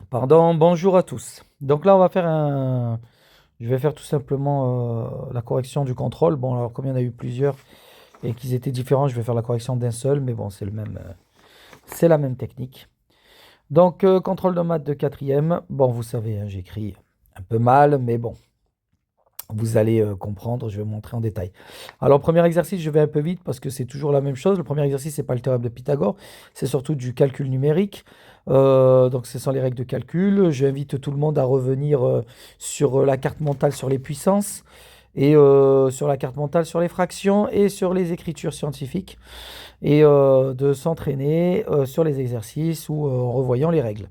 Pardon, bonjour à tous. Donc là, je vais faire tout simplement la correction du contrôle. Bon, alors comme il y en a eu plusieurs et qu'ils étaient différents, je vais faire la correction d'un seul, mais bon, c'est la même technique. Donc, contrôle de maths de quatrième. Bon, vous savez, hein, j'écris un peu mal, mais bon, vous allez comprendre, je vais vous montrer en détail. Alors, premier exercice, je vais un peu vite parce que c'est toujours la même chose. Le premier exercice, c'est pas le théorème de Pythagore, c'est surtout du calcul numérique. Donc, ce sont les règles de calcul. J'invite tout le monde à revenir sur la carte mentale sur les puissances et sur la carte mentale sur les fractions et sur les écritures scientifiques et de s'entraîner sur les exercices ou en revoyant les règles.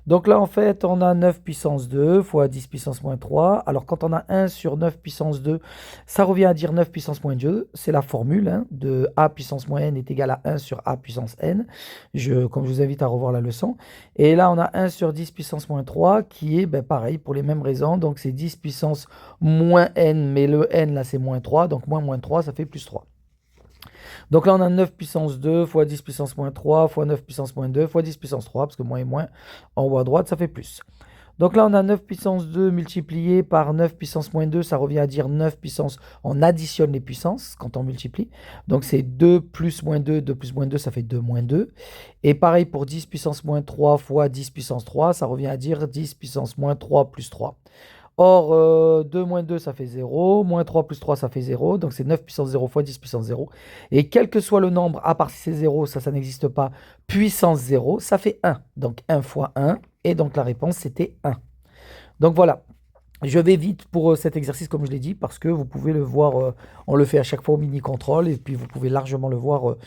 Donc là, en fait, on a 9 puissance 2 fois 10 puissance moins 3. Alors, quand on a 1 sur 9 puissance 2, ça revient à dire 9 puissance moins 2. C'est la formule hein, de a puissance moins n est égal à 1 sur a puissance n. Comme je vous invite à revoir la leçon. Et là, on a 1 sur 10 puissance moins 3 qui est ben, pareil pour les mêmes raisons. Donc, c'est 10 puissance moins n, mais le n là, c'est moins 3. Donc, moins 3, ça fait plus 3. Donc là, on a 9 puissance 2 fois 10 puissance moins 3 fois 9 puissance moins 2 fois 10 puissance 3, parce que moins et moins, en haut à droite, ça fait plus. Donc là, on a 9 puissance 2 multiplié par 9 puissance moins 2, ça revient à dire 9 puissance, on additionne les puissances quand on multiplie. Donc c'est 2 plus moins 2, 2 plus moins 2, ça fait 2 moins 2. Et pareil pour 10 puissance moins 3 fois 10 puissance 3, ça revient à dire 10 puissance moins 3 plus 3. Or, 2 moins 2, ça fait 0. Moins 3 plus 3, ça fait 0. Donc, c'est 9 puissance 0 fois 10 puissance 0. Et quel que soit le nombre, à part si c'est 0, ça n'existe pas, puissance 0, ça fait 1. Donc, 1 fois 1. Et donc, la réponse, c'était 1. Donc, voilà. Je vais vite pour cet exercice, comme je l'ai dit, parce que vous pouvez le voir, on le fait à chaque fois au mini-contrôle, et puis vous pouvez largement le voir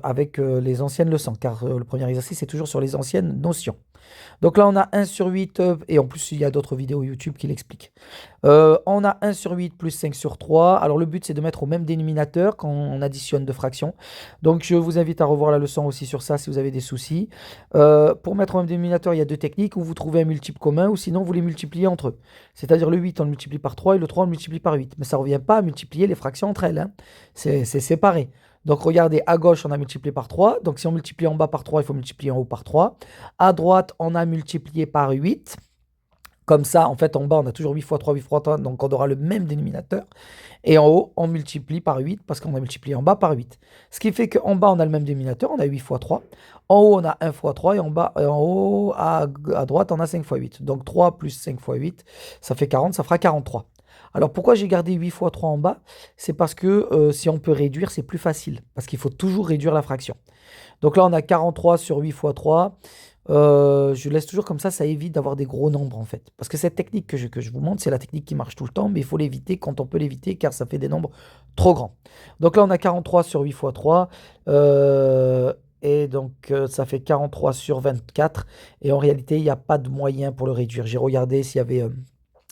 avec les anciennes leçons, car le premier exercice, c'est toujours sur les anciennes notions. Donc là, on a 1 sur 8, et en plus, il y a d'autres vidéos YouTube qui l'expliquent. On a 1 sur 8 plus 5 sur 3. Alors le but, c'est de mettre au même dénominateur quand on additionne deux fractions. Donc je vous invite à revoir la leçon aussi sur ça si vous avez des soucis. Pour mettre au même dénominateur, il y a deux techniques, où vous trouvez un multiple commun, ou sinon vous les multipliez entre eux. C'est-à-dire le 8, on le multiplie par 3, et le 3, on le multiplie par 8. Mais ça ne revient pas à multiplier les fractions entre elles, hein. C'est séparé. Donc regardez, à gauche, on a multiplié par 3. Donc si on multiplie en bas par 3, il faut multiplier en haut par 3. À droite, on a multiplié par 8. Comme ça, en fait, en bas, on a toujours 8 fois 3, 8 fois 3, donc on aura le même dénominateur. Et en haut, on multiplie par 8 parce qu'on a multiplié en bas par 8. Ce qui fait qu'en bas, on a le même dénominateur, on a 8 fois 3. En haut, on a 1 fois 3 et en bas, en haut, à droite, on a 5 fois 8. Donc 3 plus 5 fois 8, ça fait 40, ça fera 43. Alors pourquoi j'ai gardé 8 fois 3 en bas? C'est parce que si on peut réduire, c'est plus facile. Parce qu'il faut toujours réduire la fraction. Donc là, on a 43 sur 8 fois 3. Je laisse toujours comme ça évite d'avoir des gros nombres en fait. Parce que cette technique que je vous montre, c'est la technique qui marche tout le temps, mais il faut l'éviter quand on peut l'éviter car ça fait des nombres trop grands. Donc là, on a 43 sur 8 fois 3. Et donc, ça fait 43 sur 24. Et en réalité, il n'y a pas de moyen pour le réduire. J'ai regardé s'il y avait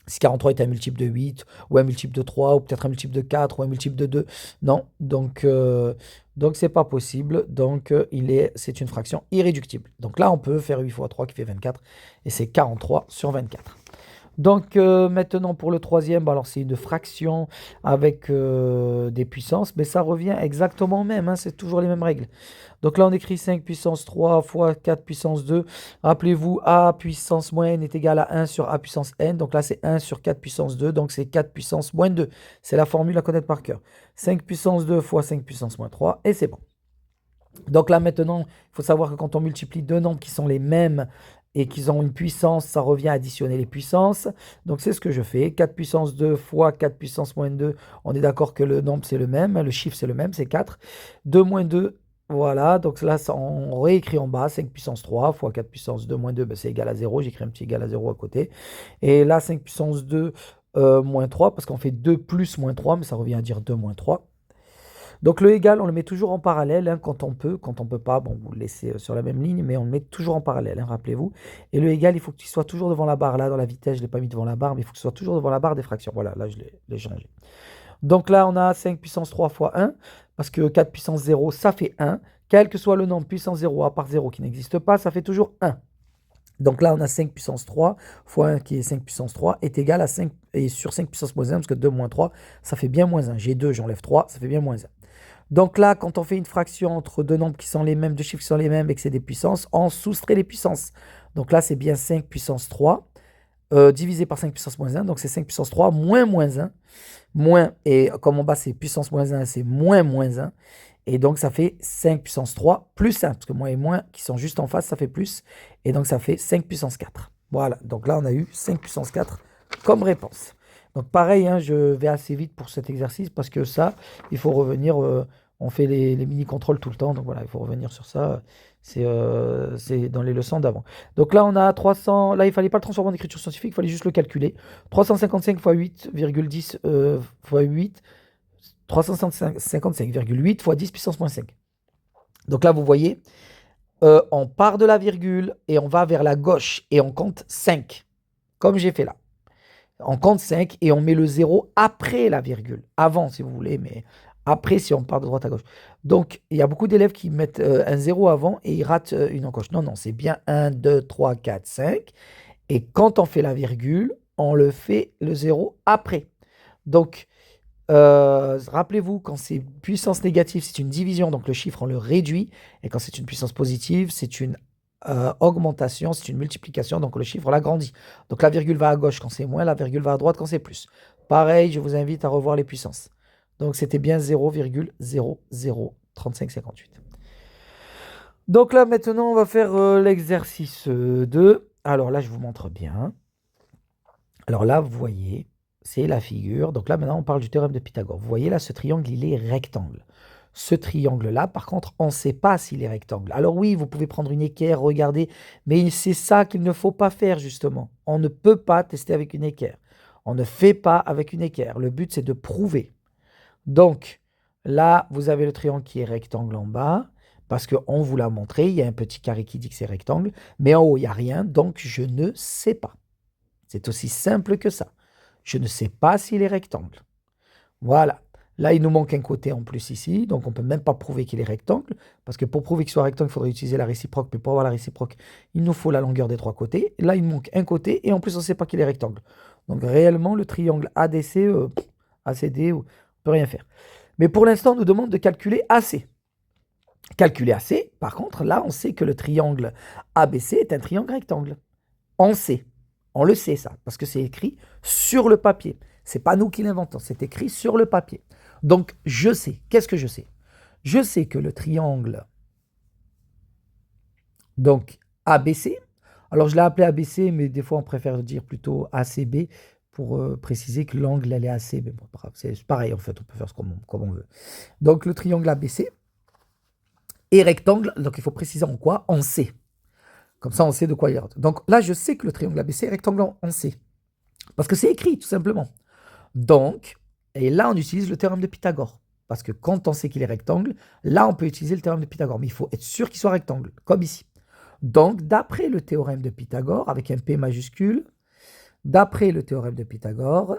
si 43 est un multiple de 8, ou un multiple de 3, ou peut-être un multiple de 4, ou un multiple de 2. Non, donc c'est pas possible. Donc c'est une fraction irréductible. Donc là, on peut faire 8 fois 3 qui fait 24, et c'est 43 sur 24. Donc maintenant pour le troisième, bah, alors c'est une fraction avec des puissances, mais ça revient exactement au même, hein, c'est toujours les mêmes règles. Donc là on écrit 5 puissance 3 fois 4 puissance 2. Rappelez-vous, a puissance moins n est égal à 1 sur a puissance n. Donc là c'est 1 sur 4 puissance 2, donc c'est 4 puissance moins 2. C'est la formule à connaître par cœur. 5 puissance 2 fois 5 puissance moins 3, et c'est bon. Donc là maintenant, il faut savoir que quand on multiplie deux nombres qui sont les mêmes et qu'ils ont une puissance, ça revient à additionner les puissances. Donc c'est ce que je fais. 4 puissance 2 fois 4 puissance moins 2. On est d'accord que le nombre c'est le même, hein, le chiffre c'est le même, c'est 4. 2 moins 2, voilà. Donc là, on réécrit en bas 5 puissance 3 fois 4 puissance 2 moins 2, ben, c'est égal à 0. J'écris un petit égal à 0 à côté. Et là, 5 puissance 2 moins 3, parce qu'on fait 2 plus moins 3, mais ça revient à dire 2 moins 3. Donc le égal, on le met toujours en parallèle hein, quand on peut. Quand on ne peut pas, bon, vous le laissez sur la même ligne, mais on le met toujours en parallèle, hein, rappelez-vous. Et le égal, il faut qu'il soit toujours devant la barre. Là, dans la vitesse, je ne l'ai pas mis devant la barre, mais il faut qu'il soit toujours devant la barre des fractions. Voilà, là, je l'ai changé. Donc là, on a 5 puissance 3 fois 1, parce que 4 puissance 0, ça fait 1. Quel que soit le nombre puissance 0 à part 0 qui n'existe pas, ça fait toujours 1. Donc là, on a 5 puissance 3 fois 1 qui est 5 puissance 3 est égal à 5, et sur 5 puissance moins 1, parce que 2 moins 3, ça fait bien moins 1. J'ai 2, j'enlève 3, ça fait bien moins 1. Donc là, quand on fait une fraction entre deux nombres qui sont les mêmes, deux chiffres qui sont les mêmes et que c'est des puissances, on soustrait les puissances. Donc là, c'est bien 5 puissance 3 divisé par 5 puissance moins 1. Donc c'est 5 puissance 3 moins 1. Moins, et comme en bas c'est puissance moins 1, c'est moins 1. Et donc ça fait 5 puissance 3 plus 1, parce que moins et moins qui sont juste en face, ça fait plus. Et donc ça fait 5 puissance 4. Voilà, donc là on a eu 5 puissance 4 comme réponse. Donc pareil, hein, je vais assez vite pour cet exercice, parce que ça, il faut revenir, on fait les mini-contrôles tout le temps, donc voilà, il faut revenir sur ça. C'est dans les leçons d'avant. Donc là, on a 300. Là, il ne fallait pas le transformer en écriture scientifique, il fallait juste le calculer. 355 fois 8,10 fois 8. 355,8 fois 10 puissance moins 5. Donc là, vous voyez, on part de la virgule et on va vers la gauche et on compte 5, comme j'ai fait là. On compte 5 et on met le 0 après la virgule. Avant, si vous voulez, mais après, si on part de droite à gauche. Donc, il y a beaucoup d'élèves qui mettent un 0 avant et ils ratent une encoche. Non, non, c'est bien 1, 2, 3, 4, 5. Et quand on fait la virgule, on le fait le 0 après. Donc, rappelez-vous, quand c'est puissance négative, c'est une division, donc le chiffre, on le réduit. Et quand c'est une puissance positive, c'est une augmentation, c'est une multiplication, donc le chiffre, on l'agrandit. Donc la virgule va à gauche quand c'est moins, la virgule va à droite quand c'est plus. Pareil, je vous invite à revoir les puissances. Donc c'était bien 0,003558. Donc là, maintenant, on va faire l'exercice 2. Alors là, je vous montre bien. Alors là, vous voyez, c'est la figure. Donc là, maintenant, on parle du théorème de Pythagore. Vous voyez là, ce triangle, il est rectangle. Ce triangle-là, par contre, on ne sait pas s'il est rectangle. Alors oui, vous pouvez prendre une équerre, regarder, mais c'est ça qu'il ne faut pas faire, justement. On ne peut pas tester avec une équerre. On ne fait pas avec une équerre. Le but, c'est de prouver. Donc, là, vous avez le triangle qui est rectangle en bas, parce qu'on vous l'a montré, il y a un petit carré qui dit que c'est rectangle, mais en haut, il n'y a rien, donc je ne sais pas. C'est aussi simple que ça. Je ne sais pas s'il est rectangle. Voilà. Là, il nous manque un côté en plus ici, donc on ne peut même pas prouver qu'il est rectangle, parce que pour prouver qu'il soit rectangle, il faudrait utiliser la réciproque, mais pour avoir la réciproque, il nous faut la longueur des trois côtés. Là, il nous manque un côté, et en plus, on ne sait pas qu'il est rectangle. Donc réellement, le triangle ADC, ACD, on ne peut rien faire. Mais pour l'instant, on nous demande de calculer AC. Calculer AC, par contre, là, on sait que le triangle ABC est un triangle rectangle. On sait. On le sait ça, parce que c'est écrit sur le papier. C'est pas nous qui l'inventons, c'est écrit sur le papier. Donc, je sais. Qu'est-ce que je sais? Je sais que le triangle, donc ABC, alors je l'ai appelé ABC, mais des fois on préfère dire plutôt ACB pour préciser que l'angle elle est AC. Mais bon, c'est pareil en fait, on peut faire comme on veut. Donc, le triangle ABC est rectangle, donc il faut préciser en quoi? En C. Comme ça, on sait de quoi il rentre. Donc là, je sais que le triangle ABC est rectangle en C. Parce que c'est écrit, tout simplement. Donc, et là, on utilise le théorème de Pythagore. Parce que quand on sait qu'il est rectangle, là, on peut utiliser le théorème de Pythagore. Mais il faut être sûr qu'il soit rectangle, comme ici. Donc, d'après le théorème de Pythagore, avec un P majuscule, d'après le théorème de Pythagore,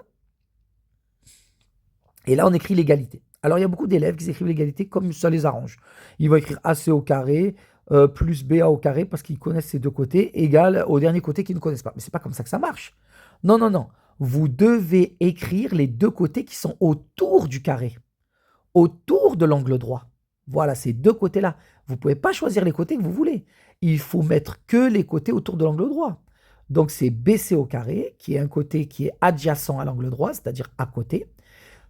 et là, on écrit l'égalité. Alors, il y a beaucoup d'élèves qui écrivent l'égalité comme ça les arrange. Ils vont écrire AC au carré, plus BA au carré, parce qu'ils connaissent ces deux côtés, égal au dernier côté qu'ils ne connaissent pas. Mais c'est pas comme ça que ça marche. Non, non, non. Vous devez écrire les deux côtés qui sont autour du carré, autour de l'angle droit. Voilà, ces deux côtés-là. Vous ne pouvez pas choisir les côtés que vous voulez. Il faut mettre que les côtés autour de l'angle droit. Donc, c'est BC au carré, qui est un côté qui est adjacent à l'angle droit, c'est-à-dire à côté,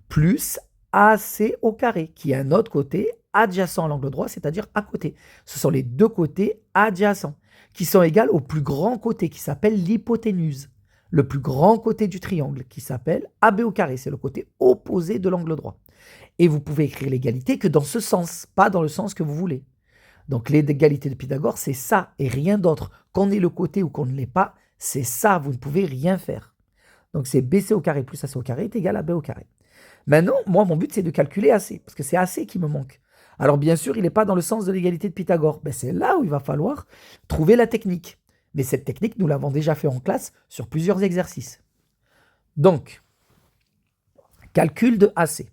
plus AC au carré, qui est un autre côté adjacent à l'angle droit, c'est-à-dire à côté. Ce sont les deux côtés adjacents, qui sont égaux au plus grand côté, qui s'appelle l'hypoténuse. Le plus grand côté du triangle, qui s'appelle AB au carré, c'est le côté opposé de l'angle droit. Et vous pouvez écrire l'égalité que dans ce sens, pas dans le sens que vous voulez. Donc l'égalité de Pythagore, c'est ça et rien d'autre. Qu'on ait le côté ou qu'on ne l'ait pas, c'est ça, vous ne pouvez rien faire. Donc c'est BC au carré plus AC au carré est égal à B au carré. Maintenant, moi, mon but, c'est de calculer AC, parce que c'est AC qui me manque. Alors, bien sûr, il n'est pas dans le sens de l'égalité de Pythagore. Ben, c'est là où il va falloir trouver la technique. Mais cette technique, nous l'avons déjà fait en classe sur plusieurs exercices. Donc, calcul de AC.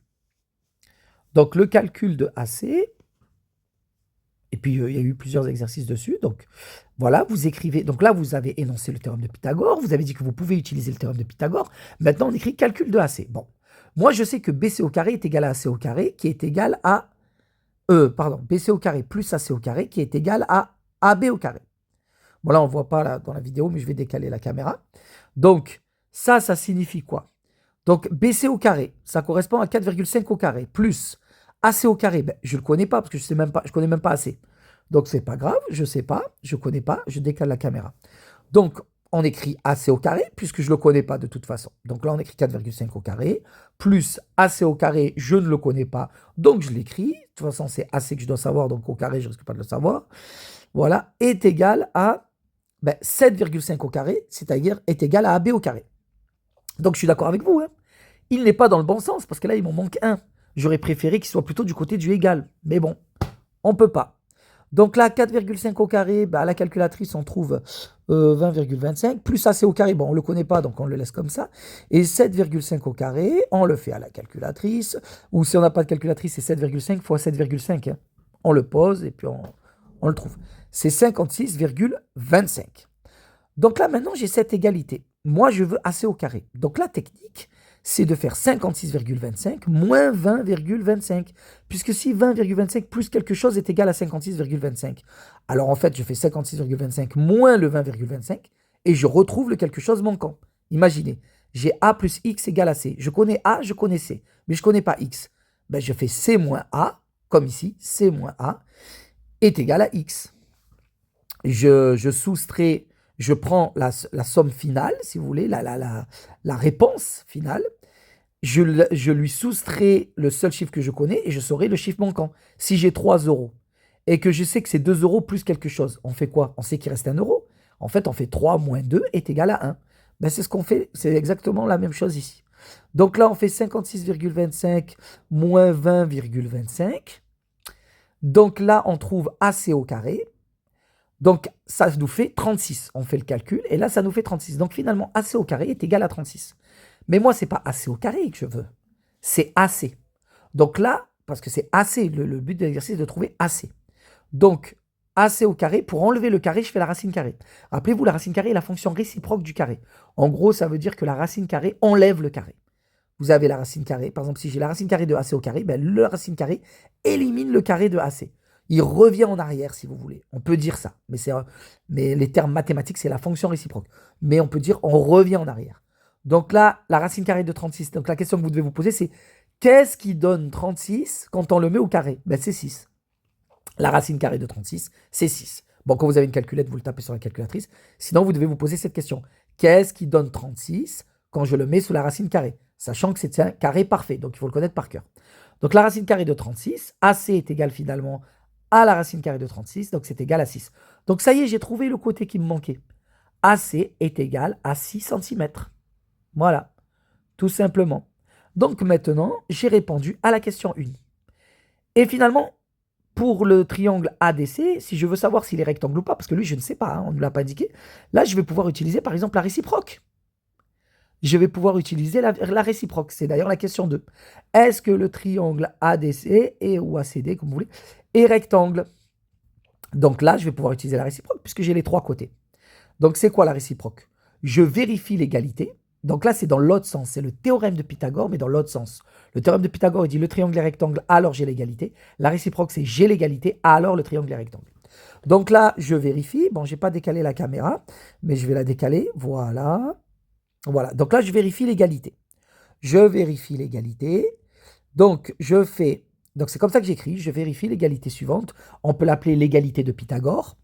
Donc, le calcul de AC, et puis il y a eu plusieurs exercices dessus. Donc, voilà, vous écrivez. Donc là, vous avez énoncé le théorème de Pythagore. Vous avez dit que vous pouvez utiliser le théorème de Pythagore. Maintenant, on écrit calcul de AC. Bon. Moi, je sais que BC au carré est égal à AC au carré, qui est égal à pardon, BC au carré plus AC au carré qui est égal à AB au carré. Bon, là, on ne voit pas là, dans la vidéo, mais je vais décaler la caméra. Donc, ça signifie quoi? Donc, BC au carré, ça correspond à 4,5 au carré, plus AC au carré, ben, je ne le connais pas, parce que je ne connais même pas AC. Donc, c'est pas grave, je ne sais pas, je ne connais pas, je décale la caméra. Donc, on écrit AC au carré, puisque je ne le connais pas de toute façon. Donc là, on écrit 4,5 au carré, plus AC au carré, je ne le connais pas, donc je l'écris. De toute façon, c'est AC que je dois savoir, donc au carré, je ne risque pas de le savoir. Voilà, est égal à 7,5 au carré, c'est-à-dire est égal à AB au carré. Donc je suis d'accord avec vous, hein. Il n'est pas dans le bon sens, parce que là, il m'en manque un. J'aurais préféré qu'il soit plutôt du côté du égal. Mais bon, on ne peut pas. Donc là, 4,5 au carré, à la calculatrice, on trouve 20,25. Plus AC au carré, bon, on ne le connaît pas, donc on le laisse comme ça. Et 7,5 au carré, on le fait à la calculatrice. Ou si on n'a pas de calculatrice, c'est 7,5 fois 7,5. Hein. On le pose et puis on le trouve. C'est 56,25. Donc là, maintenant, j'ai cette égalité. Moi, je veux AC au carré. Donc la technique, c'est de faire 56,25 moins 20,25. Puisque si 20,25 plus quelque chose est égal à 56,25, alors en fait, je fais 56,25 moins le 20,25 et je retrouve le quelque chose manquant. Imaginez, j'ai A plus X égale à C. Je connais A, je connais C, mais je ne connais pas X. Je fais C moins A, comme ici, C moins A est égal à X. Je soustrais, je prends la somme finale, si vous voulez, la réponse finale. Je lui soustrais le seul chiffre que je connais et je saurai le chiffre manquant. Si j'ai 3 euros et que je sais que c'est 2 euros plus quelque chose, on fait quoi? On sait qu'il reste 1 euro. En fait, on fait 3 moins 2 est égal à 1. C'est ce qu'on fait, c'est exactement la même chose ici. Donc là, on fait 56,25 moins 20,25. Donc là, on trouve AC au carré. Donc, ça nous fait 36. On fait le calcul, et là, ça nous fait 36. Donc, finalement, AC au carré est égal à 36. Mais moi, ce n'est pas AC au carré que je veux. C'est AC. Donc là, parce que c'est AC, le but de l'exercice est de trouver AC. Donc, AC au carré, pour enlever le carré, je fais la racine carrée. Rappelez-vous, la racine carrée est la fonction réciproque du carré. En gros, ça veut dire que la racine carrée enlève le carré. Vous avez la racine carrée. Par exemple, si j'ai la racine carrée de AC au carré, le racine carrée élimine le carré de AC. Il revient en arrière, si vous voulez. On peut dire ça. Mais les termes mathématiques, c'est la fonction réciproque. Mais on peut dire on revient en arrière. Donc là, la racine carrée de 36. Donc la question que vous devez vous poser, c'est qu'est-ce qui donne 36 quand on le met au carré? C'est 6. La racine carrée de 36, c'est 6. Bon, quand vous avez une calculette, vous le tapez sur la calculatrice. Sinon, vous devez vous poser cette question. Qu'est-ce qui donne 36 quand je le mets sous la racine carrée? Sachant que c'est un carré parfait, donc il faut le connaître par cœur. Donc la racine carrée de 36, AC est égal finalement à la racine carrée de 36, donc c'est égal à 6. Donc ça y est, j'ai trouvé le côté qui me manquait. AC est égal à 6 cm. Voilà, tout simplement. Donc maintenant, j'ai répondu à la question 1. Et finalement, pour le triangle ADC, si je veux savoir s'il est rectangle ou pas, parce que lui, je ne sais pas, on ne l'a pas indiqué, là, je vais pouvoir utiliser par exemple la réciproque. Je vais pouvoir utiliser la réciproque. C'est d'ailleurs la question 2. Est-ce que le triangle ADC ou ACD, comme vous voulez, est rectangle? Donc là, je vais pouvoir utiliser la réciproque puisque j'ai les trois côtés. Donc c'est quoi la réciproque? Je vérifie l'égalité. Donc là, c'est dans l'autre sens. C'est le théorème de Pythagore, mais dans l'autre sens. Le théorème de Pythagore, il dit le triangle est rectangle, alors j'ai l'égalité. La réciproque, c'est j'ai l'égalité, alors le triangle est rectangle. Donc là, je vérifie. Bon, je n'ai pas décalé la caméra, mais je vais la décaler. Voilà. Voilà, donc là, je vérifie l'égalité. Je vérifie l'égalité. Donc, donc c'est comme ça que j'écris. Je vérifie l'égalité suivante. On peut l'appeler l'égalité de Pythagore.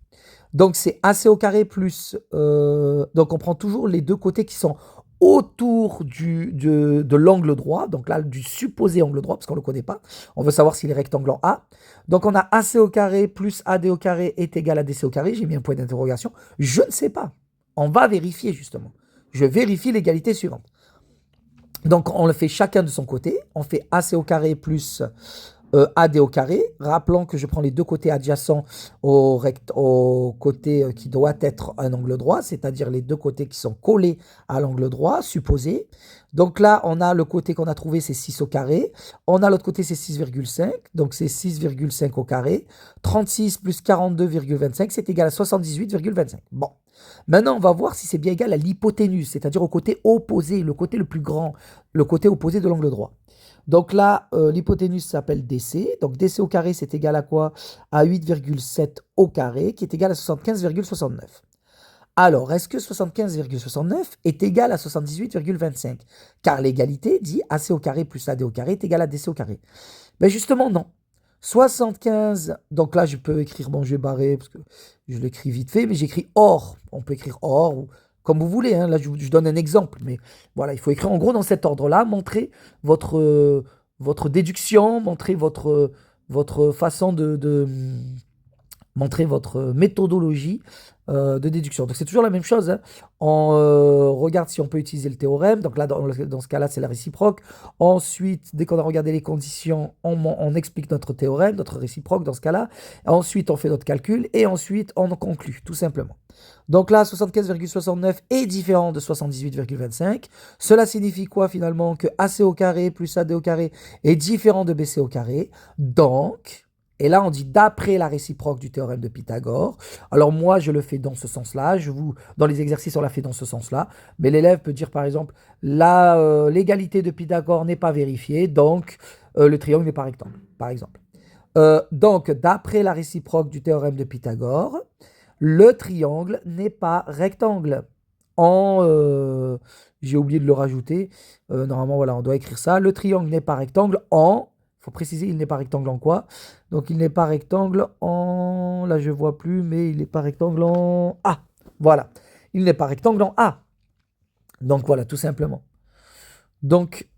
Donc, c'est AC au carré plus... donc, on prend toujours les deux côtés qui sont autour de l'angle droit. Donc là, du supposé angle droit, parce qu'on ne le connaît pas. On veut savoir s'il est rectangle en A. Donc, on a AC au carré plus AD au carré est égal à DC au carré. J'ai mis un point d'interrogation. Je ne sais pas. On va vérifier, justement. Je vérifie l'égalité suivante. Donc, on le fait chacun de son côté. On fait AC au carré plus AD au carré. Rappelons que je prends les deux côtés adjacents au côté qui doit être un angle droit, c'est-à-dire les deux côtés qui sont collés à l'angle droit, supposé. Donc là, on a le côté qu'on a trouvé, c'est 6 au carré. On a l'autre côté, c'est 6,5. Donc c'est 6,5 au carré. 36 plus 42,25, c'est égal à 78,25. Bon. Maintenant, on va voir si c'est bien égal à l'hypoténuse, c'est-à-dire au côté opposé, le côté le plus grand, le côté opposé de l'angle droit. Donc là, l'hypoténuse s'appelle DC. Donc DC au carré, c'est égal à quoi? À 8,7 au carré, qui est égal à 75,69. Alors, est-ce que 75,69 est égal à 78,25? Car l'égalité dit AC au carré plus AD au carré est égal à DC au carré. Ben justement, non. 75, donc là je peux écrire, bon je vais barrer parce que je l'écris vite fait, mais j'écris or. On peut écrire or ou comme vous voulez, hein. Là je donne un exemple, mais voilà, il faut écrire en gros dans cet ordre-là, montrer votre déduction, montrer votre façon montrer votre méthodologie de déduction. Donc c'est toujours la même chose, hein. On regarde si on peut utiliser le théorème. Donc là, dans ce cas-là, c'est la réciproque. Ensuite, dès qu'on a regardé les conditions, on explique notre théorème, notre réciproque dans ce cas-là. Ensuite, on fait notre calcul et ensuite, on conclut, tout simplement. Donc là, 75,69 est différent de 78,25. Cela signifie quoi finalement? Que AC au carré plus AD au carré est différent de BC au carré. Donc... Et là, on dit d'après la réciproque du théorème de Pythagore. Alors moi, je le fais dans ce sens-là. Dans les exercices, on l'a fait dans ce sens-là. Mais l'élève peut dire, par exemple, l'égalité de Pythagore n'est pas vérifiée, donc le triangle n'est pas rectangle, par exemple. Donc, d'après la réciproque du théorème de Pythagore, le triangle n'est pas rectangle. J'ai oublié de le rajouter. Normalement, voilà, on doit écrire ça. Le triangle n'est pas rectangle en... Il faut préciser, il n'est pas rectangle en quoi? Donc, il n'est pas rectangle en... Là, je ne vois plus, mais il n'est pas rectangle en A. Voilà. Il n'est pas rectangle en A. Donc, voilà, tout simplement. Donc,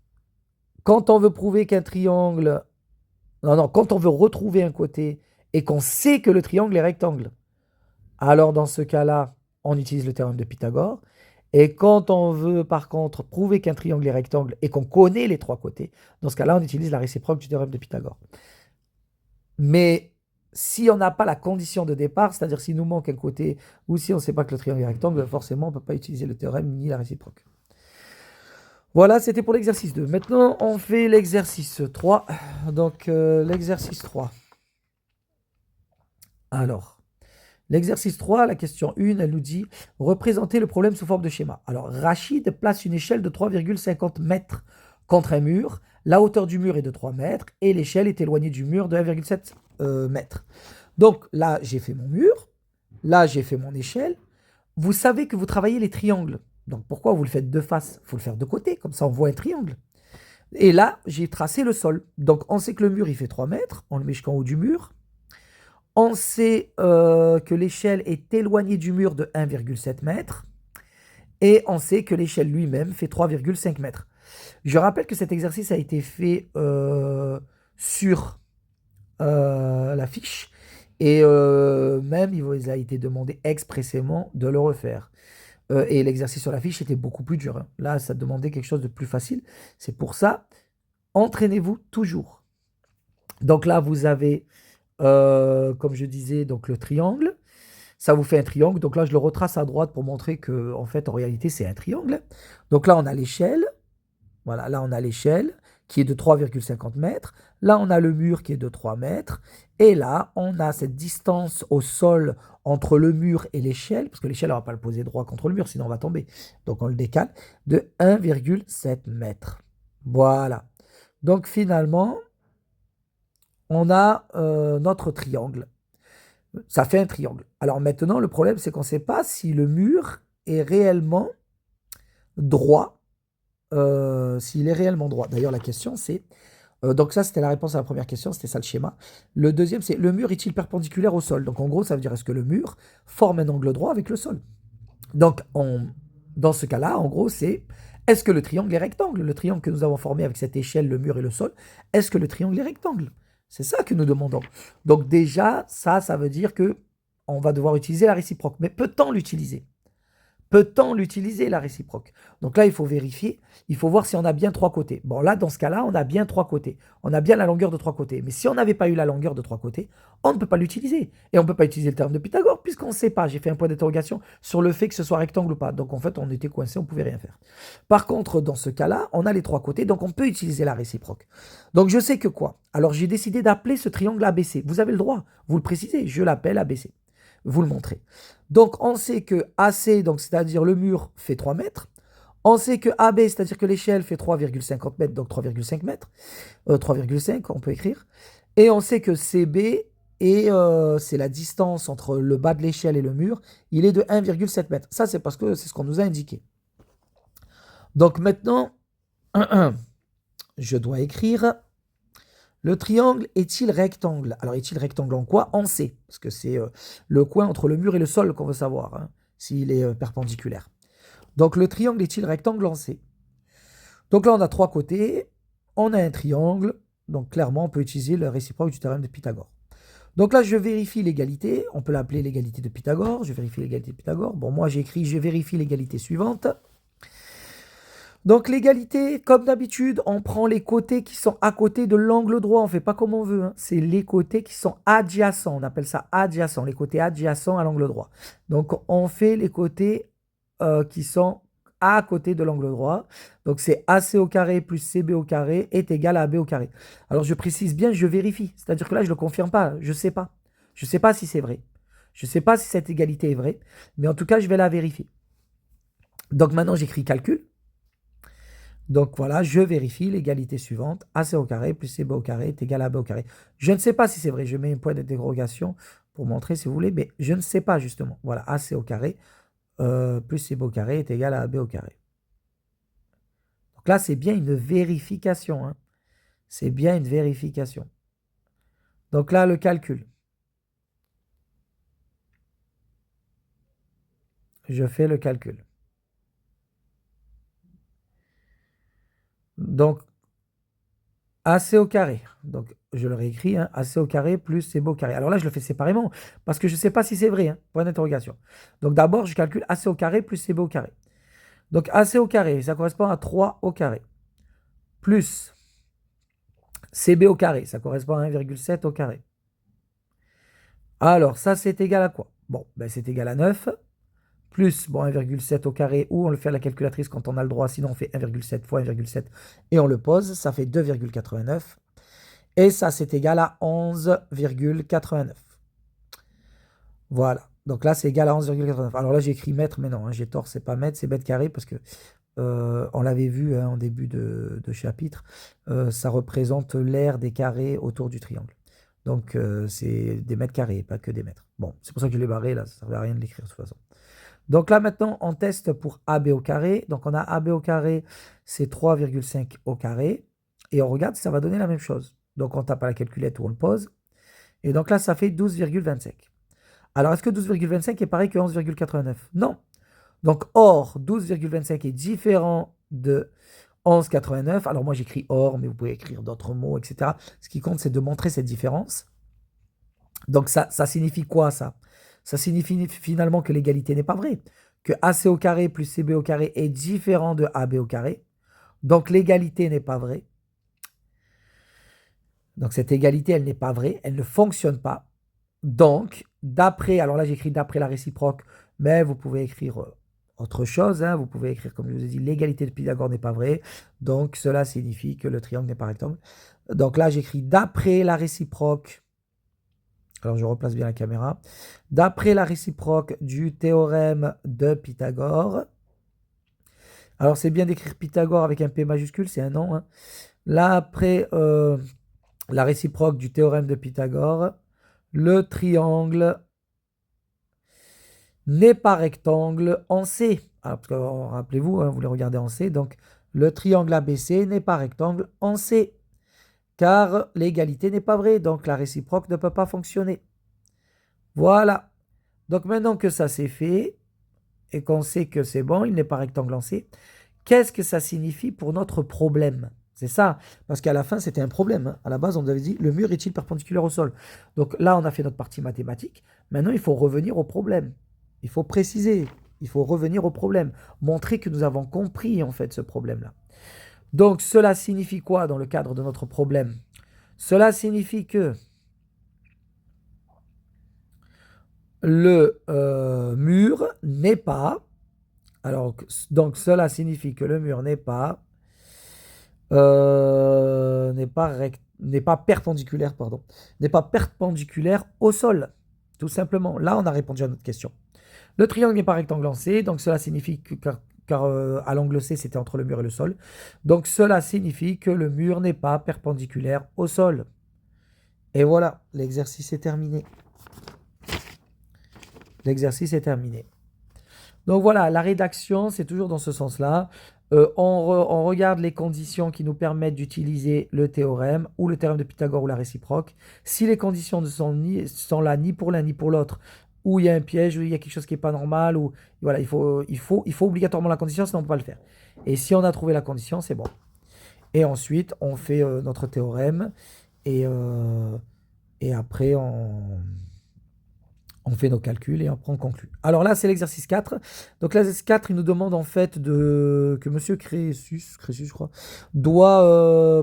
quand on veut prouver qu'un triangle... Non, quand on veut retrouver un côté et qu'on sait que le triangle est rectangle, alors dans ce cas-là, on utilise le théorème de Pythagore. Et quand on veut, par contre, prouver qu'un triangle est rectangle et qu'on connaît les trois côtés, dans ce cas-là, on utilise la réciproque du théorème de Pythagore. Mais si on n'a pas la condition de départ, c'est-à-dire s'il nous manque un côté, ou si on ne sait pas que le triangle est rectangle, forcément, on ne peut pas utiliser le théorème ni la réciproque. Voilà, c'était pour l'exercice 2. Maintenant, on fait l'exercice 3. Donc, l'exercice 3. Alors... L'exercice 3, la question 1, elle nous dit « Représenter le problème sous forme de schéma ». Alors, Rachid place une échelle de 3,50 mètres contre un mur. La hauteur du mur est de 3 mètres et l'échelle est éloignée du mur de 1,7 mètres. Donc là, j'ai fait mon mur. Là, j'ai fait mon échelle. Vous savez que vous travaillez les triangles. Donc, pourquoi vous le faites de face? Il faut le faire de côté, comme ça on voit un triangle. Et là, j'ai tracé le sol. Donc, on sait que le mur, il fait 3 mètres. On le met jusqu'en haut du mur. On sait que l'échelle est éloignée du mur de 1,7 mètres et on sait que l'échelle lui-même fait 3,5 mètres. Je rappelle que cet exercice a été fait sur la fiche et même il a été demandé expressément de le refaire. Et l'exercice sur la fiche était beaucoup plus dur, hein. Là, ça demandait quelque chose de plus facile. C'est pour ça, entraînez-vous toujours. Donc là, vous avez... comme je disais, donc le triangle, ça vous fait un triangle. Donc là, je le retrace à droite pour montrer que, en fait, en réalité, c'est un triangle. Donc là, on a l'échelle. Voilà, là, on a l'échelle qui est de 3,50 mètres. Là, on a le mur qui est de 3 mètres. Et là, on a cette distance au sol entre le mur et l'échelle, parce que l'échelle, on ne va pas le poser droit contre le mur, sinon on va tomber. Donc, on le décale de 1,7 mètres. Voilà. Donc, finalement, on a notre triangle. Ça fait un triangle. Alors maintenant, le problème, c'est qu'on ne sait pas si le mur est réellement droit. S'il est réellement droit. D'ailleurs, la question, c'est... donc ça, c'était la réponse à la première question, c'était ça le schéma. Le deuxième, c'est le mur est-il perpendiculaire au sol? Donc en gros, ça veut dire est-ce que le mur forme un angle droit avec le sol? Donc dans ce cas-là, en gros, c'est est-ce que le triangle est rectangle? Le triangle que nous avons formé avec cette échelle, le mur et le sol, est-ce que le triangle est rectangle? C'est ça que nous demandons. Donc déjà, ça veut dire que on va devoir utiliser la réciproque. Mais peut-on l'utiliser? Peut-on l'utiliser, la réciproque? Donc là, il faut vérifier, il faut voir si on a bien trois côtés. Bon, là, dans ce cas-là, on a bien trois côtés. On a bien la longueur de trois côtés. Mais si on n'avait pas eu la longueur de trois côtés, on ne peut pas l'utiliser. Et on ne peut pas utiliser le théorème de Pythagore, puisqu'on ne sait pas. J'ai fait un point d'interrogation sur le fait que ce soit rectangle ou pas. Donc en fait, on était coincé, on ne pouvait rien faire. Par contre, dans ce cas-là, on a les trois côtés, donc on peut utiliser la réciproque. Donc je sais que quoi? Alors j'ai décidé d'appeler ce triangle ABC. Vous avez le droit, vous le précisez, je l'appelle ABC. Vous le montrez. Donc on sait que AC, donc c'est-à-dire le mur, fait 3 mètres. On sait que AB, c'est-à-dire que l'échelle fait 3,50 mètres, donc 3,5 mètres. 3,5, on peut écrire. Et on sait que CB, c'est la distance entre le bas de l'échelle et le mur, il est de 1,7 mètres. Ça, c'est parce que c'est ce qu'on nous a indiqué. Donc maintenant, je dois écrire... Le triangle est-il rectangle? Alors, est-il rectangle en quoi? En C, parce que c'est le coin entre le mur et le sol qu'on veut savoir, hein, s'il est perpendiculaire. Donc, le triangle est-il rectangle en C? Donc là, on a trois côtés, on a un triangle, donc clairement, on peut utiliser le réciproque du théorème de Pythagore. Donc là, je vérifie l'égalité, on peut l'appeler l'égalité de Pythagore, je vérifie l'égalité de Pythagore. Bon, moi, j'ai écrit, je vérifie l'égalité suivante. Donc l'égalité, comme d'habitude, on prend les côtés qui sont à côté de l'angle droit. On ne fait pas comme on veut. Hein. C'est les côtés qui sont adjacents. On appelle ça adjacents, les côtés adjacents à l'angle droit. Donc on fait les côtés qui sont à côté de l'angle droit. Donc c'est AC au carré plus CB au carré est égal à AB au carré. Alors je précise bien, je vérifie. C'est-à-dire que là, je ne le confirme pas. Je ne sais pas. Je ne sais pas si c'est vrai. Je ne sais pas si cette égalité est vraie. Mais en tout cas, je vais la vérifier. Donc maintenant, j'écris calcul. Donc voilà, je vérifie l'égalité suivante. AC au carré plus CB au carré est égal à AB au carré. Je ne sais pas si c'est vrai. Je mets un point d'interrogation pour montrer si vous voulez, mais je ne sais pas justement. Voilà, AC au carré plus CB au carré est égal à AB au carré. Donc là, c'est bien une vérification. Hein. C'est bien une vérification. Donc là, le calcul. Je fais le calcul. Donc, AC au carré. Donc, je le réécris, hein, AC au carré plus CB au carré. Alors là, je le fais séparément parce que je ne sais pas si c'est vrai. Hein, point d'interrogation. Donc, d'abord, je calcule AC au carré plus CB au carré. Donc, AC au carré, ça correspond à 3 au carré. Plus CB au carré, ça correspond à 1,7 au carré. Alors, ça, c'est égal à quoi? Bon, ben, c'est égal à 9. Plus, bon, 1,7 au carré, ou on le fait à la calculatrice quand on a le droit, sinon on fait 1,7 fois 1,7 et on le pose, ça fait 2,89. Et ça, c'est égal à 11,89. Voilà. Donc là, c'est égal à 11,89. Alors là, j'ai écrit mètre, mais non, hein, j'ai tort, c'est pas mètre, c'est mètre carré, parce que on l'avait vu hein, en début de chapitre, ça représente l'aire des carrés autour du triangle. Donc c'est des mètres carrés, pas que des mètres. Bon, c'est pour ça que je l'ai barré, là, ça ne servait à rien de l'écrire de toute façon. Donc là, maintenant, on teste pour AB au carré. Donc on a AB au carré, c'est 3,5 au carré. Et on regarde si ça va donner la même chose. Donc on tape à la calculette ou on le pose. Et donc là, ça fait 12,25. Alors, est-ce que 12,25 est pareil que 11,89? Non. Donc, or, 12,25 est différent de 11,89. Alors, moi, j'écris or, mais vous pouvez écrire d'autres mots, etc. Ce qui compte, c'est de montrer cette différence. Donc, ça signifie quoi, ça? Ça signifie finalement que l'égalité n'est pas vraie. Que AC au carré plus CB au carré est différent de AB au carré. Donc, l'égalité n'est pas vraie. Donc, cette égalité, elle n'est pas vraie. Elle ne fonctionne pas. Donc, d'après, alors là, j'écris d'après la réciproque, mais vous pouvez écrire autre chose. Hein, vous pouvez écrire, comme je vous ai dit, l'égalité de Pythagore n'est pas vraie. Donc, cela signifie que le triangle n'est pas rectangle. Donc là, j'écris d'après la réciproque. Alors, je replace bien la caméra. D'après la réciproque du théorème de Pythagore. Alors, c'est bien d'écrire Pythagore avec un P majuscule, c'est un nom. Hein. Là, après la réciproque du théorème de Pythagore, le triangle n'est pas rectangle en C. Alors, parce que, rappelez-vous, hein, vous les regardez en C. Donc, le triangle ABC n'est pas rectangle en C. Car l'égalité n'est pas vraie. Donc, la réciproque ne peut pas fonctionner. Voilà. Donc, maintenant que ça c'est fait, et qu'on sait que c'est bon, il n'est pas rectangle en C, qu'est-ce que ça signifie pour notre problème? C'est ça, parce qu'à la fin, c'était un problème. Hein. À la base, on avait dit, le mur est-il perpendiculaire au sol? Donc là, on a fait notre partie mathématique. Maintenant, il faut revenir au problème. Il faut préciser. Il faut revenir au problème, montrer que nous avons compris en fait ce problème-là. Donc cela signifie quoi dans le cadre de notre problème? Cela signifie que le mur n'est pas, alors donc cela signifie que le mur n'est pas perpendiculaire, pardon, n'est pas perpendiculaire au sol, tout simplement. Là, on a répondu à notre question. Le triangle n'est pas rectangle en C, donc cela signifie que, car à l'angle C, c'était entre le mur et le sol. Donc cela signifie que le mur n'est pas perpendiculaire au sol. Et voilà, l'exercice est terminé. L'exercice est terminé. Donc voilà, la rédaction, c'est toujours dans ce sens-là. On regarde les conditions qui nous permettent d'utiliser le théorème ou le théorème de Pythagore ou la réciproque. Si les conditions ne sont là ni pour l'un ni pour l'autre, ou il y a un piège, ou il y a quelque chose qui n'est pas normal, ou voilà, il faut obligatoirement la condition, sinon on ne peut pas le faire. Et si on a trouvé la condition, c'est bon. Et ensuite, on fait notre théorème et après, on fait nos calculs et après on conclut. Alors là, c'est l'exercice 4. Donc l'exercice 4, il nous demande en fait que Monsieur Crésus, je crois,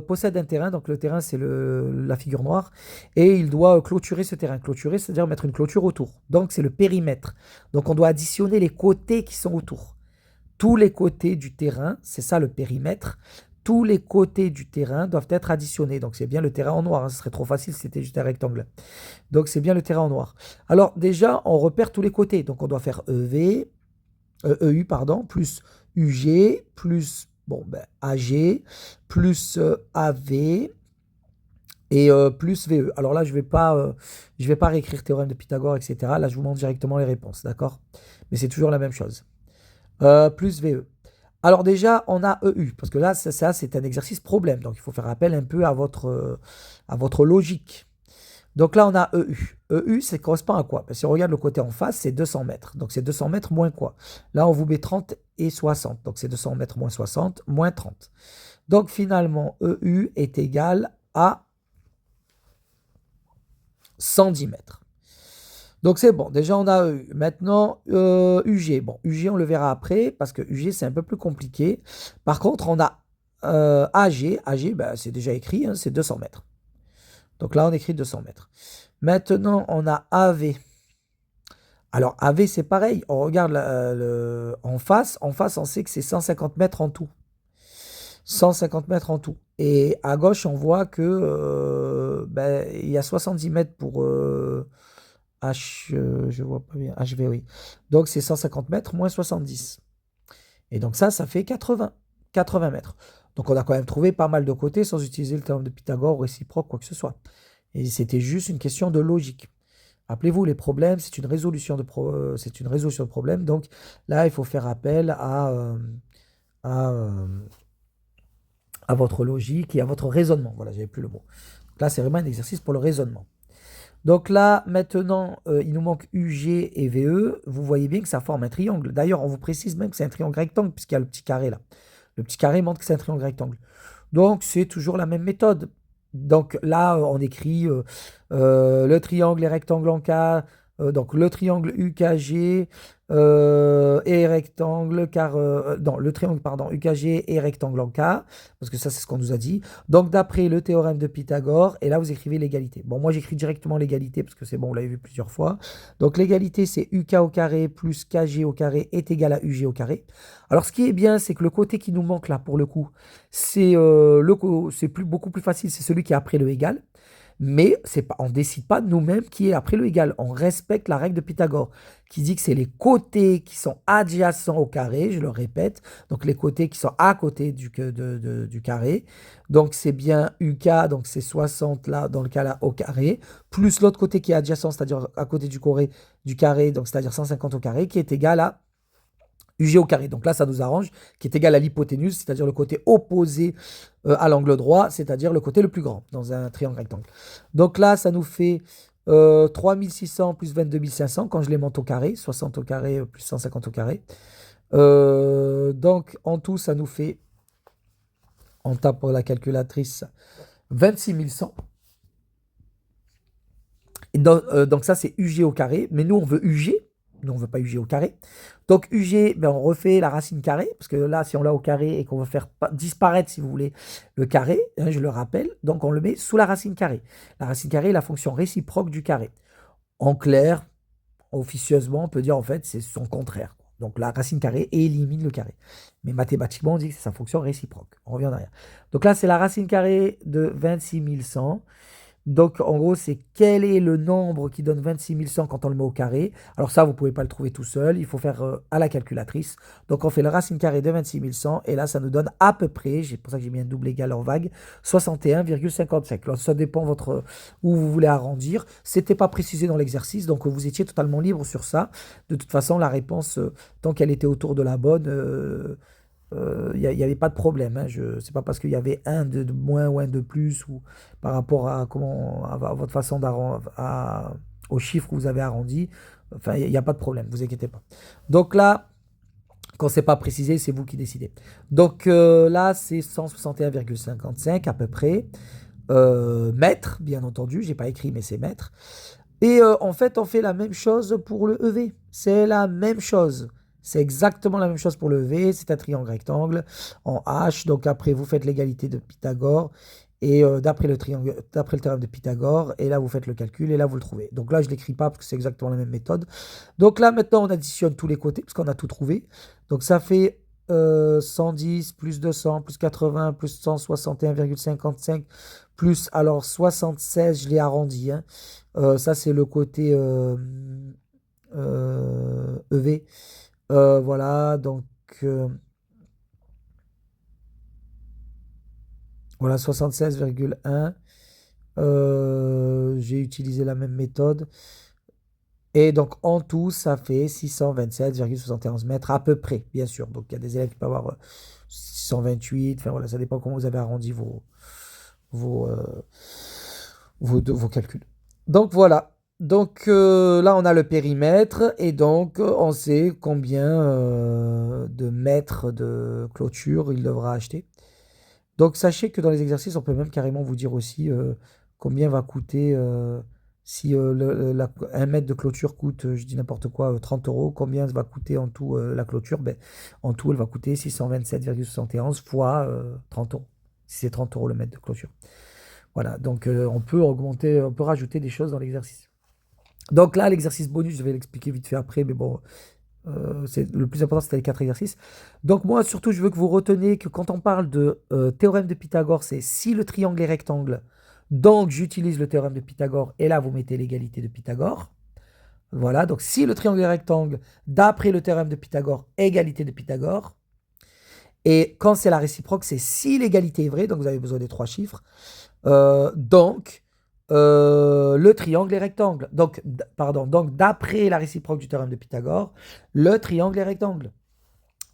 possède un terrain. Donc le terrain, c'est la figure noire. Et il doit clôturer ce terrain. Clôturer, c'est-à-dire mettre une clôture autour. Donc c'est le périmètre. Donc on doit additionner les côtés qui sont autour. Tous les côtés du terrain, c'est ça le périmètre. Tous les côtés du terrain doivent être additionnés. Donc c'est bien le terrain en noir, hein. Ce serait trop facile si c'était juste un rectangle. Donc c'est bien le terrain en noir. Alors déjà, on repère tous les côtés. Donc on doit faire EU, pardon, plus UG, plus AG, plus AV et plus VE. Alors là, je vais pas réécrire théorème de Pythagore, etc. Là, je vous montre directement les réponses, d'accord? Mais c'est toujours la même chose. Plus VE. Alors déjà, on a EU, parce que là, ça c'est un exercice problème. Donc il faut faire appel un peu à votre logique. Donc là, on a EU. EU, ça correspond à quoi? Si on regarde le côté en face, c'est 200 mètres. Donc c'est 200 mètres moins quoi? Là, on vous met 30 et 60. Donc c'est 200 mètres moins 60, moins 30. Donc finalement, EU est égal à 110 mètres. Donc c'est bon, déjà on a EU. Maintenant, UG. Bon, UG, on le verra après, parce que UG, c'est un peu plus compliqué. Par contre, on a AG. AG, c'est déjà écrit, hein, c'est 200 mètres. Donc là, on écrit 200 mètres. Maintenant, on a AV. Alors, AV, c'est pareil. On regarde en face. En face, on sait que c'est 150 mètres en tout. 150 mètres en tout. Et à gauche, on voit que il y a 70 mètres pour je vois pas bien. HV, oui. Donc, c'est 150 mètres moins 70. Et donc ça fait 80 mètres. Donc on a quand même trouvé pas mal de côtés sans utiliser le théorème de Pythagore, réciproque, quoi que ce soit. Et c'était juste une question de logique. Rappelez-vous, les problèmes, c'est une résolution de problème. Donc là, il faut faire appel à votre logique et à votre raisonnement. Voilà, j'avais plus le mot. Donc là, c'est vraiment un exercice pour le raisonnement. Donc là, maintenant, il nous manque UG et VE. Vous voyez bien que ça forme un triangle. D'ailleurs, on vous précise même que c'est un triangle rectangle, puisqu'il y a le petit carré là. Le petit carré montre que c'est un triangle rectangle. Donc, c'est toujours la même méthode. Donc là, on écrit le triangle et rectangle en K. Donc le triangle UKG et rectangle, non, le triangle, pardon, UKG et rectangle en K, parce que ça, c'est ce qu'on nous a dit. Donc d'après le théorème de Pythagore, et là, vous écrivez l'égalité. Bon, moi, j'écris directement l'égalité, parce que c'est bon, on l'avait vu plusieurs fois. Donc l'égalité, c'est UK au carré plus KG au carré est égal à UG au carré. Alors, ce qui est bien, c'est que le côté qui nous manque là, pour le coup, c'est beaucoup plus facile, c'est celui qui est après le égal. Mais on ne décide pas nous-mêmes qui est après le égal. On respecte la règle de Pythagore qui dit que c'est les côtés qui sont adjacents au carré, je le répète, donc les côtés qui sont à côté du carré. Donc c'est bien UK, donc c'est 60 là, dans le cas là, au carré, plus l'autre côté qui est adjacent, c'est-à-dire à côté du carré, donc c'est-à-dire 150 au carré, qui est égal à UG au carré. Donc là, ça nous arrange, qui est égal à l'hypoténuse, c'est-à-dire le côté opposé à l'angle droit, c'est-à-dire le côté le plus grand dans un triangle rectangle. Donc là, ça nous fait 3600 plus 22 500 quand je les monte au carré, 60 au carré plus 150 au carré. Donc en tout, ça nous fait, on tape pour la calculatrice, 26 100. Donc ça, c'est UG au carré, mais nous, on veut UG. Nous, on ne veut pas UG au carré. Donc UG, ben, on refait la racine carrée, parce que là, si on l'a au carré et qu'on veut faire disparaître, si vous voulez, le carré, hein, je le rappelle, donc on le met sous la racine carrée. La racine carrée est la fonction réciproque du carré. En clair, officieusement, on peut dire en fait c'est son contraire. Donc la racine carrée élimine le carré. Mais mathématiquement, on dit que c'est sa fonction réciproque. On revient en arrière. Donc là, c'est la racine carrée de 26 100. Donc, en gros, c'est quel est le nombre qui donne 26 100 quand on le met au carré. Alors ça, vous ne pouvez pas le trouver tout seul. Il faut faire à la calculatrice. Donc, on fait la racine carrée de 26 100. Et là, ça nous donne à peu près, c'est pour ça que j'ai mis un double égal en vague, 61,55. Alors, ça dépend où vous voulez arrondir. Ce n'était pas précisé dans l'exercice. Donc, vous étiez totalement libre sur ça. De toute façon, la réponse, tant qu'elle était autour de la bonne, il n'y avait pas de problème. Hein. C'est pas parce qu'il y avait un de moins ou un de plus ou par rapport à votre façon au chiffre que vous avez arrondi. Enfin, il n'y a pas de problème, vous inquiétez pas. Donc là, quand c'est pas précisé, c'est vous qui décidez. Donc là, c'est 161,55 à peu près. Mètres, bien entendu, j'ai pas écrit, mais c'est mètres. Et en fait, on fait la même chose pour le EV. C'est la même chose. C'est exactement la même chose pour le EV. C'est un triangle rectangle en H. Donc après, vous faites l'égalité de Pythagore. Et d'après le théorème de Pythagore. Et là, vous faites le calcul. Et là, vous le trouvez. Donc là, je ne l'écris pas parce que c'est exactement la même méthode. Donc là, maintenant, on additionne tous les côtés parce qu'on a tout trouvé. Donc ça fait 110 plus 200 plus 80 plus 161,55 plus alors 76, je l'ai arrondi. Hein. Ça, c'est le côté EV. Voilà, donc voilà, 76,1. J'ai utilisé la même méthode. Et donc, en tout, ça fait 627,71 mètres à peu près, bien sûr. Donc, il y a des élèves qui peuvent avoir 628. Enfin, voilà, ça dépend comment vous avez arrondi vos, euh, vos calculs. Donc, voilà. Donc, là, on a le périmètre. Et donc, on sait combien de mètres de clôture il devra acheter. Donc, sachez que dans les exercices, on peut même carrément vous dire aussi combien va coûter, si 1 mètre de clôture coûte, je dis n'importe quoi, 30 euros, combien va coûter en tout la clôture? Ben, en tout, elle va coûter 627,71 fois 30 euros. Si c'est 30 euros le mètre de clôture. Voilà, donc on peut on peut rajouter des choses dans l'exercice. Donc là, l'exercice bonus, je vais l'expliquer vite fait après, mais bon, le plus important, c'était les 4 exercices. Donc moi, surtout, je veux que vous reteniez que quand on parle de théorème de Pythagore, c'est si le triangle est rectangle, donc j'utilise le théorème de Pythagore, et là, vous mettez l'égalité de Pythagore. Voilà, donc si le triangle est rectangle, d'après le théorème de Pythagore, égalité de Pythagore. Et quand c'est la réciproque, c'est si l'égalité est vraie, donc vous avez besoin des 3 chiffres. Donc, le triangle est rectangle. Donc, pardon, donc d'après la réciproque du théorème de Pythagore, le triangle est rectangle.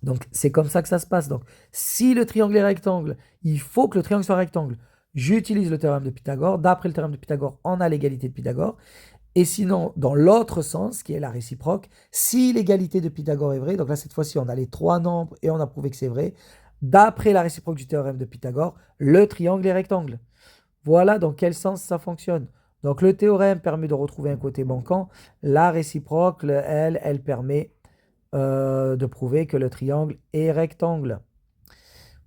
Donc, c'est comme ça que ça se passe. Donc, si le triangle est rectangle, il faut que le triangle soit rectangle. J'utilise le théorème de Pythagore. D'après le théorème de Pythagore, on a l'égalité de Pythagore. Et sinon, dans l'autre sens, qui est la réciproque, si l'égalité de Pythagore est vraie, donc là, cette fois-ci, on a les 3 nombres et on a prouvé que c'est vrai, d'après la réciproque du théorème de Pythagore, le triangle est rectangle. Voilà dans quel sens ça fonctionne. Donc le théorème permet de retrouver un côté manquant. La réciproque, elle permet de prouver que le triangle est rectangle.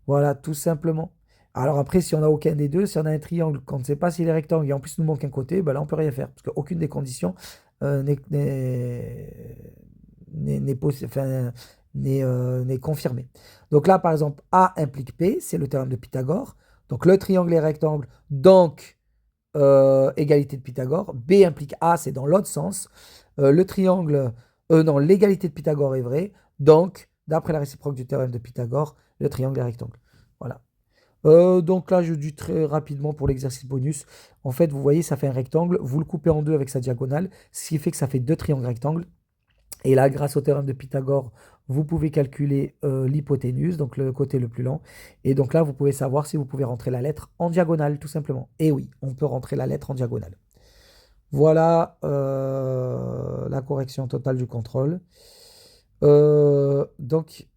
Voilà, tout simplement. Alors après, si on n'a aucun des deux, si on a un triangle, qu'on ne sait pas s'il est rectangle et en plus il nous manque un côté, ben là on peut rien faire. Parce qu'aucune des conditions n'est confirmée. Donc là, par exemple, A implique P, c'est le théorème de Pythagore. Donc le triangle est rectangle, donc égalité de Pythagore. B implique A, c'est dans l'autre sens. Le triangle, non, l'égalité de Pythagore est vraie. Donc, d'après la réciproque du théorème de Pythagore, le triangle est rectangle. Voilà. Donc là, je dis très rapidement pour l'exercice bonus. En fait, vous voyez, ça fait un rectangle. Vous le coupez en deux avec sa diagonale, ce qui fait que ça fait 2 triangles rectangles. Et là, grâce au théorème de Pythagore, vous pouvez calculer l'hypoténuse, donc le côté le plus lent. Et donc là, vous pouvez savoir si vous pouvez rentrer la lettre en diagonale, tout simplement. Et oui, on peut rentrer la lettre en diagonale. Voilà la correction totale du contrôle. Donc,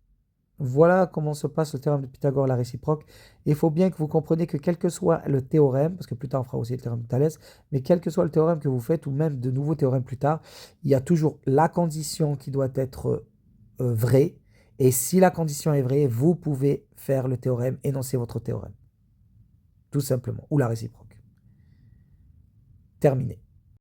Voilà comment se passe le théorème de Pythagore, la réciproque. Il faut bien que vous compreniez que quel que soit le théorème, parce que plus tard on fera aussi le théorème de Thalès, mais quel que soit le théorème que vous faites, ou même de nouveaux théorèmes plus tard, il y a toujours la condition qui doit être vraie. Et si la condition est vraie, vous pouvez faire le théorème, énoncer votre théorème. Tout simplement. Ou la réciproque. Terminé.